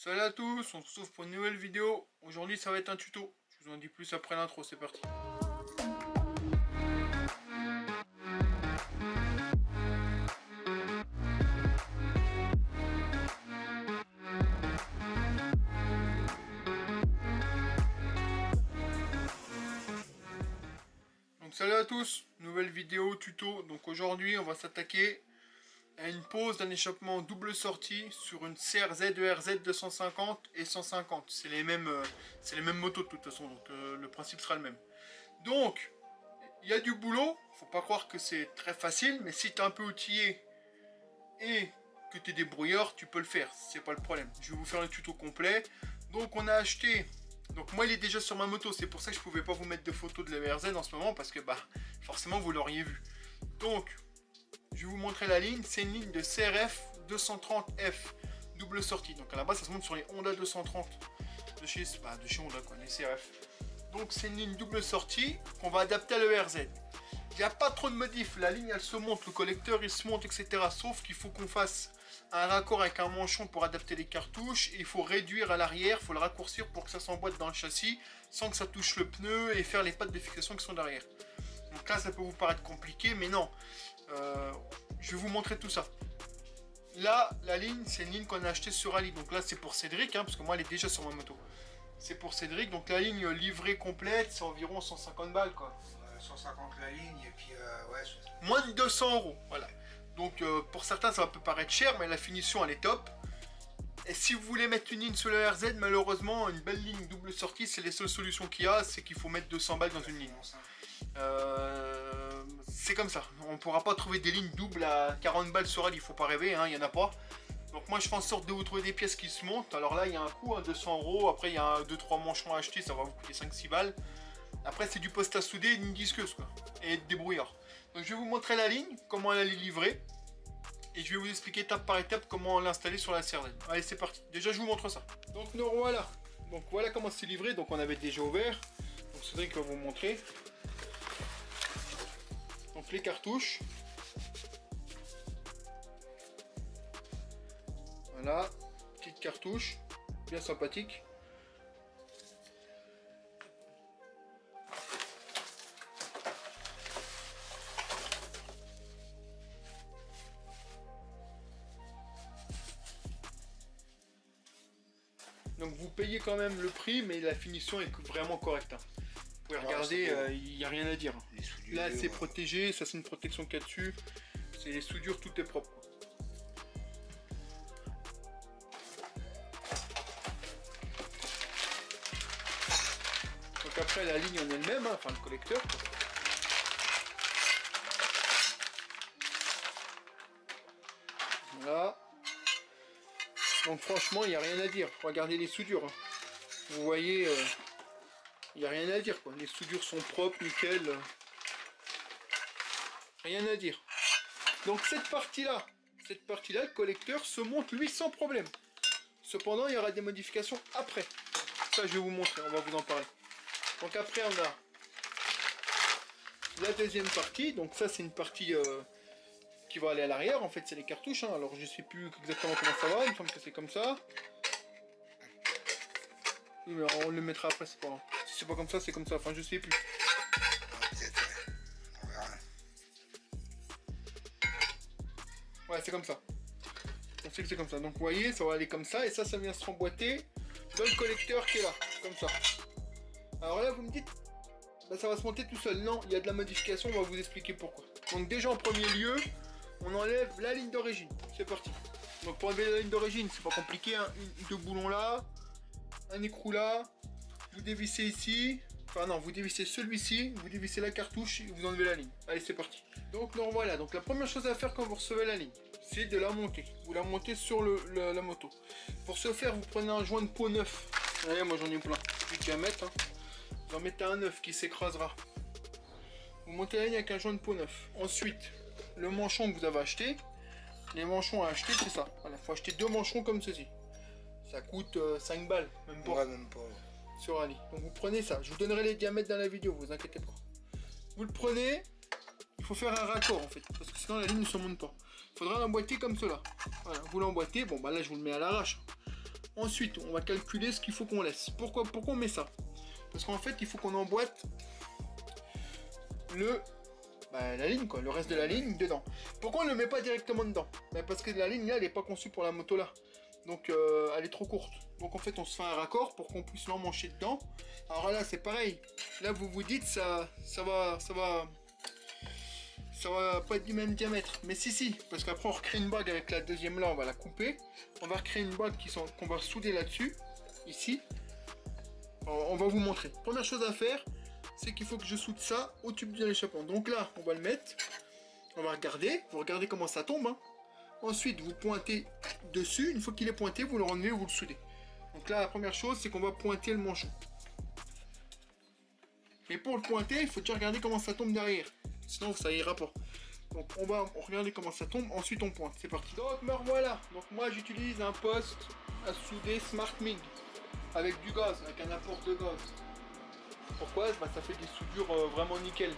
Salut à tous, on se retrouve pour une nouvelle vidéo. Aujourd'hui ça va être un tuto. Je vous en dis plus après l'intro, c'est parti. Donc salut à tous, nouvelle vidéo tuto. Donc aujourd'hui on va s'attaquer à une pose d'un échappement double sortie sur une CRZ ERZ 250 et 150. C'est les mêmes motos de toute façon, donc le principe sera le même. Donc, il y a du boulot, faut pas croire que c'est très facile, mais si tu es un peu outillé et que tu es débrouillard, tu peux le faire, c'est pas le problème. Je vais vous faire le tuto complet. Donc on a acheté, donc moi il est déjà sur ma moto, c'est pour ça que je pouvais pas vous mettre de photos de la ERZ en ce moment, parce que bah forcément vous l'auriez vu. Donc, je vais vous montrer la ligne, c'est une ligne de CRF 230F, double sortie. Donc à la base ça se monte sur les Honda 230 de chez Honda quoi, les CRF. Donc c'est une ligne double sortie qu'on va adapter à l'ERZ. Il n'y a pas trop de modifs, la ligne elle se monte, le collecteur il se monte, etc. Sauf qu'il faut qu'on fasse un raccord avec un manchon pour adapter les cartouches. Et il faut réduire à l'arrière, il faut le raccourcir pour que ça s'emboîte dans le châssis sans que ça touche le pneu et faire les pattes de fixation qui sont derrière. Donc là ça peut vous paraître compliqué, mais non. Je vais vous montrer tout ça. Là, la ligne, c'est une ligne qu'on a achetée sur Ali. Donc là, c'est pour Cédric, hein, parce que moi, elle est déjà sur ma moto. C'est pour Cédric. Donc la ligne livrée complète, c'est environ 150 balles, quoi. 150 la ligne, et puis, ouais. Moins de 200 €, voilà. Donc pour certains, ça peut paraître cher, mais la finition, elle est top. Et si vous voulez mettre une ligne sur le RZ, malheureusement, une belle ligne double sortie, c'est les seules solutions qu'il y a, c'est qu'il faut mettre 200 balles dans une ligne. C'est comme ça, on ne pourra pas trouver des lignes doubles à 40 balles sur elle, il faut pas rêver, hein, il n'y en a pas. Donc moi je fais en sorte de vous trouver des pièces qui se montent. Alors là il y a un coût, hein, 200 €, après il y a 2-3 manchons à acheter, ça va vous coûter 5-6 balles. Après c'est du poste à souder et une disqueuse quoi, et de débrouillard. Donc je vais vous montrer la ligne, comment elle est livrée. Et je vais vous expliquer étape par étape comment l'installer sur la CRZ. Allez c'est parti, déjà je vous montre ça. Donc nous voilà, donc voilà comment c'est livré, donc on avait déjà ouvert. Donc Cédric va vous montrer. Donc les cartouches. Voilà, petite cartouche, bien sympathique. Donc vous payez quand même le prix, mais la finition est vraiment correcte. Hein. Vous pouvez regarder, il n'y a rien à dire. Là c'est protégé, ça c'est une protection qu'il y a dessus. C'est les soudures, tout est propre. Donc après la ligne en elle-même, hein, enfin le collecteur. Voilà. Donc franchement il n'y a rien à dire. Regardez les soudures. Hein. Vous voyez... il n'y a rien à dire quoi, les soudures sont propres, nickel. Rien à dire. Donc cette partie-là, le collecteur se monte lui sans problème. Cependant, il y aura des modifications après. Ça, je vais vous montrer, on va vous en parler. Donc après, on a la deuxième partie. Donc ça, c'est une partie qui va aller à l'arrière. En fait, c'est les cartouches. Hein. Alors, je sais plus exactement comment ça va. Il me semble que c'est comme ça. Oui, mais on le mettra après, c'est pas grave. Si c'est pas comme ça, c'est comme ça. Enfin, je sais plus. Ouais, c'est comme ça. On sait que c'est comme ça. Donc, vous voyez, ça va aller comme ça. Et ça vient se remboîter dans le collecteur qui est là. Comme ça. Alors là, vous me dites, bah, ça va se monter tout seul. Non, il y a de la modification. On va vous expliquer pourquoi. Donc, déjà, en premier lieu, on enlève la ligne d'origine. C'est parti. Donc, pour enlever la ligne d'origine, c'est pas compliqué. Hein. Deux boulons là. Un écrou là, vous dévissez ici, enfin non, vous dévissez celui-ci, vous dévissez la cartouche et vous enlevez la ligne. Allez, c'est parti. Donc nous voilà, donc la première chose à faire quand vous recevez la ligne, c'est de la monter. Vous la montez sur la moto. Pour ce faire, vous prenez un joint de peau neuf. Allez, moi j'en ai plein, du diamètre. Hein. Vous en mettez un neuf qui s'écrasera. Vous montez la ligne avec un joint de peau neuf. Ensuite, le manchon que vous avez acheté, les manchons à acheter, c'est ça. Voilà, il faut acheter deux manchons comme ceci. Ça coûte 5 balles, même pas. Ouais, même pas. Sur Ali. Donc vous prenez ça. Je vous donnerai les diamètres dans la vidéo, vous inquiétez pas. Vous le prenez. Il faut faire un raccord en fait. Parce que sinon la ligne ne se monte pas. Il faudra l'emboîter comme cela. Voilà, vous l'emboîtez. Bon bah là je vous le mets à l'arrache. Ensuite, on va calculer ce qu'il faut qu'on laisse. Pourquoi on met ça? Parce qu'en fait, il faut qu'on emboîte la ligne, quoi, le reste de la ligne dedans. Pourquoi on ne le met pas directement dedans? Parce que la ligne là, elle n'est pas conçue pour la moto là. Donc elle est trop courte. Donc en fait, on se fait un raccord pour qu'on puisse l'emmancher dedans. Alors là, c'est pareil. Là, vous vous dites, ça va pas être du même diamètre. Mais si, parce qu'après, on recrée une bague avec la deuxième là, on va la couper. On va recréer une bague qu'on va souder là-dessus, ici. Alors, on va vous montrer. Première chose à faire, c'est qu'il faut que je soude ça au tube d'échappement. Donc là, on va le mettre. On va regarder. Vous regardez comment ça tombe. Hein. Ensuite, vous pointez dessus. Une fois qu'il est pointé, vous le renlevez, vous le soudez. Donc là, la première chose, c'est qu'on va pointer le manchon. Mais pour le pointer, il faut déjà regarder comment ça tombe derrière. Sinon, ça ira pas. Donc on va regarder comment ça tombe. Ensuite, on pointe. C'est parti. Donc me revoilà. Donc moi, j'utilise un poste à souder Smart Mig. Avec du gaz, avec un apport de gaz. Pourquoi? Ça fait des soudures vraiment nickel.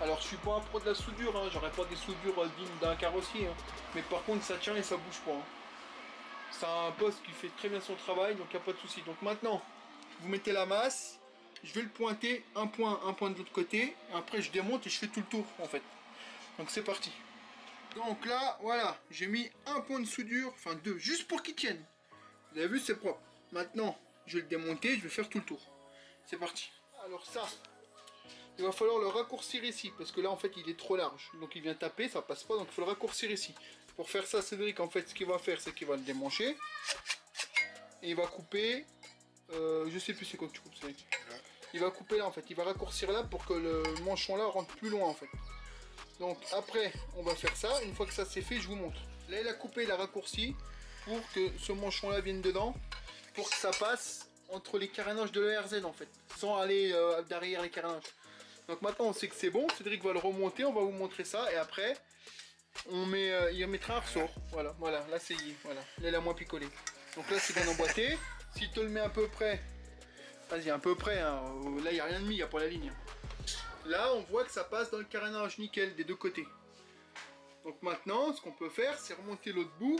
Alors je suis pas un pro de la soudure, hein. J'aurais pas des soudures dignes d'un carrossier. Hein. Mais par contre ça tient et ça bouge pas. Hein. C'est un poste qui fait très bien son travail, donc il n'y a pas de souci. Donc maintenant, vous mettez la masse, je vais le pointer un point de l'autre côté. Et après je démonte et je fais tout le tour en fait. Donc c'est parti. Donc là, voilà, j'ai mis un point de soudure, enfin deux, juste pour qu'il tienne. Vous avez vu, c'est propre. Maintenant, je vais le démonter, je vais faire tout le tour. C'est parti. Alors ça, il va falloir le raccourcir ici, parce que là en fait il est trop large. Donc il vient taper, ça passe pas, donc il faut le raccourcir ici. Pour faire ça, Cédric, en fait, ce qu'il va faire, c'est qu'il va le démancher. Et il va couper, je sais plus c'est quoi que tu coupes, Cédric. Il va couper là en fait, il va raccourcir là pour que le manchon là rentre plus loin en fait. Donc après, on va faire ça, une fois que ça c'est fait, je vous montre. Là il a coupé, il a raccourci, pour que ce manchon là vienne dedans, pour que ça passe entre les carénages de l'ERZ en fait, sans aller derrière les carénages. Donc maintenant on sait que c'est bon, Cédric va le remonter, on va vous montrer ça, et après il mettra un ressort. Voilà, là c'est voilà, là il a moins picolé. Donc là c'est bien emboîté. Si tu le mets à peu près, vas-y à peu près, hein. Là il n'y a rien de mis, il n'y a pas la ligne. Là on voit que ça passe dans le carénage nickel des deux côtés. Donc maintenant ce qu'on peut faire c'est remonter l'autre bout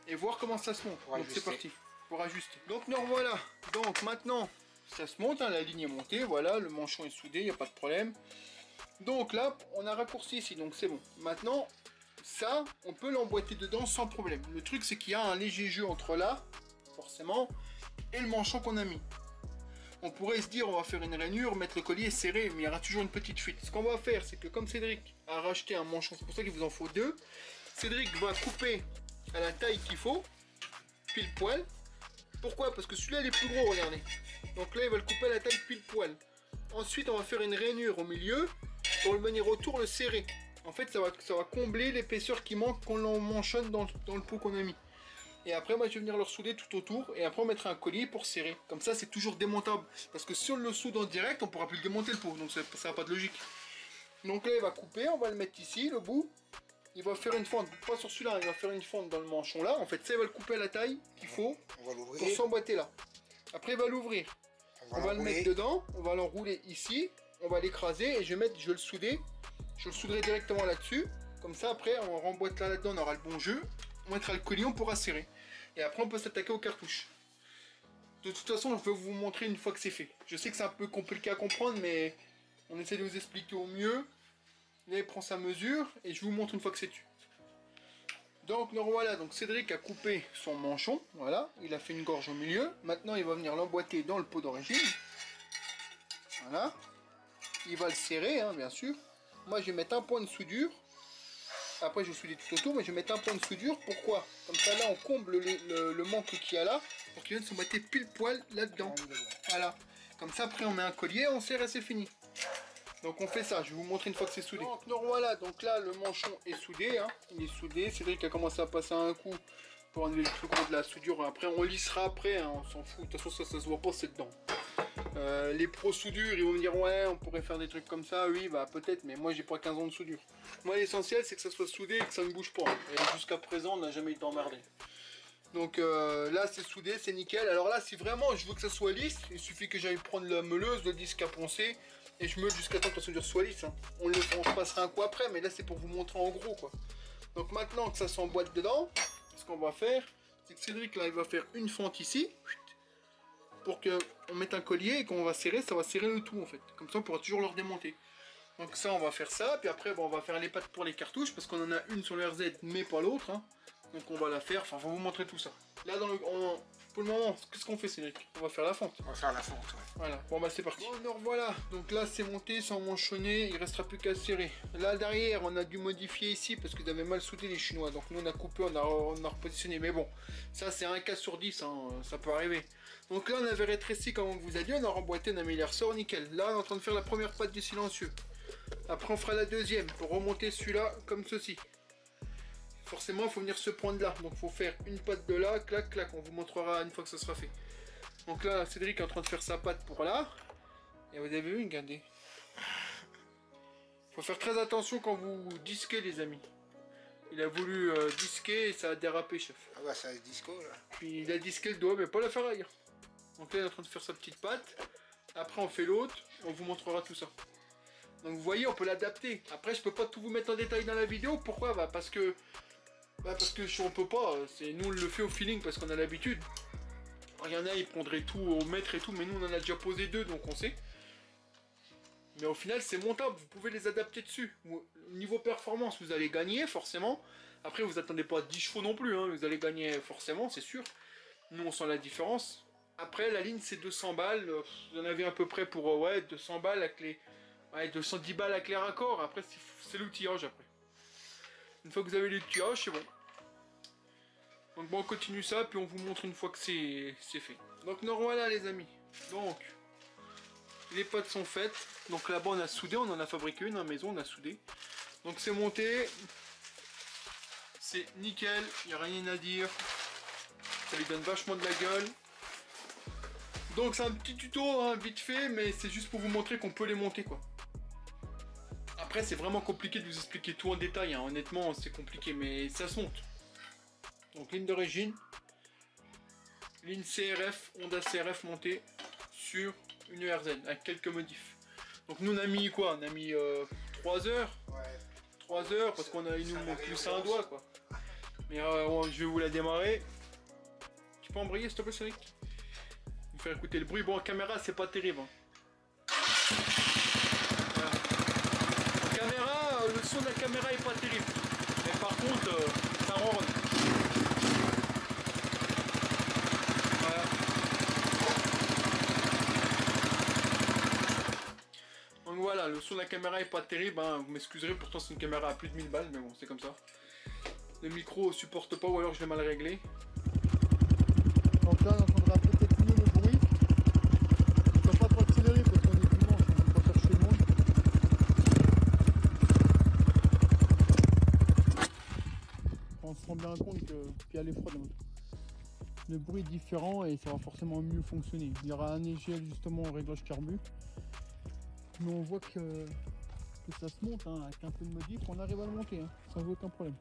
et voir comment ça se monte. Donc c'est parti. Pour ajuster. Donc nous voilà. Donc maintenant ça se monte, hein, la ligne est montée, voilà, le manchon est soudé, il n'y a pas de problème. Donc là on a raccourci ici, donc c'est bon. Maintenant ça on peut l'emboîter dedans sans problème. Le truc c'est qu'il y a un léger jeu entre là, forcément, et le manchon qu'on a mis. On pourrait se dire on va faire une rainure, mettre le collier serré, mais il y aura toujours une petite fuite. Ce qu'on va faire c'est que comme Cédric a racheté un manchon, c'est pour ça qu'il vous en faut deux, Cédric va couper à la taille qu'il faut, pile poil. Pourquoi? Parce que celui-là il est plus gros, regardez. Donc là il va le couper à la taille pile poil. Ensuite on va faire une rainure au milieu pour le venir autour le serrer. En fait ça va combler l'épaisseur qui manque qu'on l'emmanchonne dans le pot qu'on a mis. Et après moi je vais venir le ressouder tout autour et après on mettra un collier pour serrer. Comme ça c'est toujours démontable. Parce que si on le soude en direct on pourra plus le démonter le pot. Donc ça n'a pas de logique. Donc là il va couper, on va le mettre ici le bout. Il va faire une fente, pas sur celui-là, il va faire une fente dans le manchon là. En fait, ça, il va le couper à la taille qu'il faut pour s'emboîter là. Après, il va l'ouvrir. On va le mettre dedans, on va l'enrouler ici, on va l'écraser et je vais le souder. Je le souderai directement là-dessus. Comme ça, après, on remboîte là-dedans, on aura le bon jeu. On mettra le collier, on pourra serrer. Et après, on peut s'attaquer aux cartouches. De toute façon, je vais vous montrer une fois que c'est fait. Je sais que c'est un peu compliqué à comprendre, mais on essaie de vous expliquer au mieux. Là il prend sa mesure et je vous montre une fois que c'est dessus. Donc voilà, donc Cédric a coupé son manchon, voilà, il a fait une gorge au milieu. Maintenant il va venir l'emboîter dans le pot d'origine. Voilà. Il va le serrer, hein, bien sûr. Moi je vais mettre un point de soudure. Après je vais souder tout autour, mais je vais mettre un point de soudure. Pourquoi? Comme ça là on comble le manque qu'il y a là, pour qu'il vienne s'emboîter pile poil là-dedans. Voilà. Comme ça après on met un collier, on serre et c'est fini. Donc on fait ça, je vais vous montrer une fois que c'est soudé. Donc voilà, donc là le manchon est soudé, hein. Il est soudé. Cédric a commencé à passer un coup pour enlever le plus gros de la soudure. Après on lissera après, hein, on s'en fout. De toute façon ça se voit pas, c'est dedans. Les pros soudure, ils vont me dire ouais on pourrait faire des trucs comme ça, oui bah peut-être, mais moi j'ai pas 15 ans de soudure. Moi l'essentiel c'est que ça soit soudé et que ça ne bouge pas. Et jusqu'à présent on n'a jamais été emmerdé. Donc là c'est soudé, c'est nickel. Alors là si vraiment je veux que ça soit lisse, il suffit que j'aille prendre la meuleuse, le disque à poncer. Et je meule jusqu'à temps que la soudure soit lisse. Hein. On se passera un coup après, mais là c'est pour vous montrer en gros quoi. Donc maintenant que ça s'emboîte dedans, ce qu'on va faire, c'est que Cédric là il va faire une fente ici pour qu'on mette un collier et qu'on va serrer, ça va serrer le tout en fait. Comme ça on pourra toujours le redémonter. Donc ça on va faire ça, puis après bon, on va faire les pattes pour les cartouches parce qu'on en a une sur le RZ mais pas l'autre. Hein. Donc on va la faire, enfin on va vous montrer tout ça. Là dans le, pour le moment, qu'est-ce qu'on fait Cédric? On va faire la fente. On va faire la fente, ouais. Voilà, bon bah c'est parti. Bon, alors voilà, donc là c'est monté sans manchonner, il restera plus qu'à serrer. Là derrière on a dû modifier ici parce qu'ils avaient mal soudé les chinois. Donc nous on a coupé, on a repositionné. Mais bon, ça c'est un cas sur 10, hein, ça peut arriver. Donc là on avait rétréci comme on vous a dit, on a remboîté, on a mis les ressorts, nickel. Là on est en train de faire la première patte du silencieux. Après on fera la deuxième pour remonter celui-là comme ceci. Forcément il faut venir se prendre là, donc il faut faire une patte de là, clac clac, on vous montrera une fois que ça sera fait. Donc là Cédric est en train de faire sa patte pour là, et vous avez vu, regardez. Il faut faire très attention quand vous disquez les amis. Il a voulu disquer et ça a dérapé chef. Ah bah ça disco là. Puis il a disqué le doigt mais pas la ferraille. Donc là il est en train de faire sa petite patte, après on fait l'autre, on vous montrera tout ça. Donc vous voyez on peut l'adapter. Après je peux pas tout vous mettre en détail dans la vidéo, pourquoi? Bah parce que on peut pas, nous on le fait au feeling parce qu'on a l'habitude. Il y en a ils prendraient tout au mètre et tout, mais nous on en a déjà posé deux donc on sait. Mais au final c'est montable, vous pouvez les adapter dessus. Niveau performance vous allez gagner forcément. Après vous attendez pas à 10 chevaux non plus, hein. Vous allez gagner forcément c'est sûr. Nous on sent la différence. Après la ligne c'est 200 balles, vous en avez à peu près pour 200 balles avec les... Ouais, 210 balles avec les raccords, après c'est l'outillage après. Une fois que vous avez l'outillage c'est bon. Donc bon on continue ça puis on vous montre une fois que c'est fait. Donc nous voilà les amis. Donc les pattes sont faites. Donc là-bas on a soudé, on en a fabriqué une à la maison, on a soudé. Donc c'est monté. C'est nickel, il n'y a rien à dire. Ça lui donne vachement de la gueule. Donc c'est un petit tuto hein, vite fait, mais c'est juste pour vous montrer qu'on peut les monter quoi. Après c'est vraiment compliqué de vous expliquer tout en détail, hein. Honnêtement c'est compliqué mais ça se monte. Donc ligne d'origine, ligne CRF, Honda CRF montée sur une ERZ avec quelques modifs. Donc nous on a mis quoi? On a mis 3 heures. Ouais. 3 heures parce qu'on a, il nous manque plus un doigt quoi. Mais je vais vous la démarrer. Tu peux embrayer s'il te plaît Cédric? Vous faire écouter le bruit. Bon en caméra c'est pas terrible. Hein. Voilà. En caméra, le son de la caméra est pas terrible. Mais par contre ça ronronne. Voilà. Donc voilà, le son de la caméra est pas terrible, hein. Vous m'excuserez, pourtant c'est une caméra à plus de 1000 balles, mais bon, c'est comme ça. Le micro supporte pas ou alors je l'ai mal réglé. Donc là on entendra peut-être mieux le bruit. On ne peut pas trop accélérer parce qu'on est dimanche, on ne peut pas chercher le monde. On se rend bien compte que puis elle est froide. Le bruit est différent et ça va forcément mieux fonctionner. Il y aura un EGL justement au réglage carbu. Mais on voit que ça se monte hein, avec un peu de modif, on arrive à le monter hein, sans aucun problème.